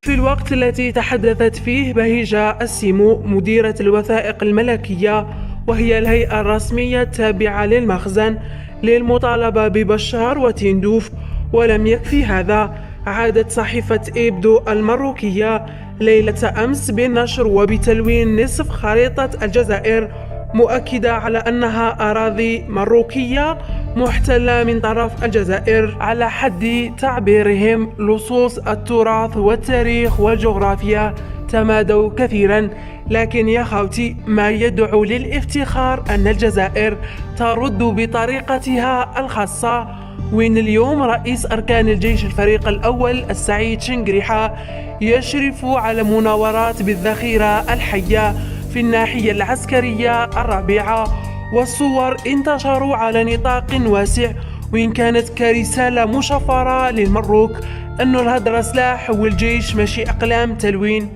في الوقت التي تحدثت فيه بهيجة السيمو مديرة الوثائق الملكية، وهي الهيئة الرسمية التابعة للمخزن، للمطالبة ببشار وتندوف. ولم يكفي هذا، عادت صحيفة إبدو المروكية ليلة أمس بالنشر وبتلوين نصف خريطة الجزائر، مؤكدة على أنها أراضي مروكية محتلة من طرف الجزائر، على حد تعبيرهم لصوص التراث والتاريخ والجغرافيا تمادوا كثيرا. لكن يا خوتي، ما يدعو للافتخار أن الجزائر ترد بطريقتها الخاصة. وين اليوم رئيس أركان الجيش الفريق الأول السعيد شنقريحة يشرف على مناورات بالذخيرة الحية في الناحية العسكرية الرابعة، والصور انتشروا على نطاق واسع، وإن كانت كرسالة مشفرة للمروك أنه الهدرة سلاح والجيش ماشي أقلام تلوين.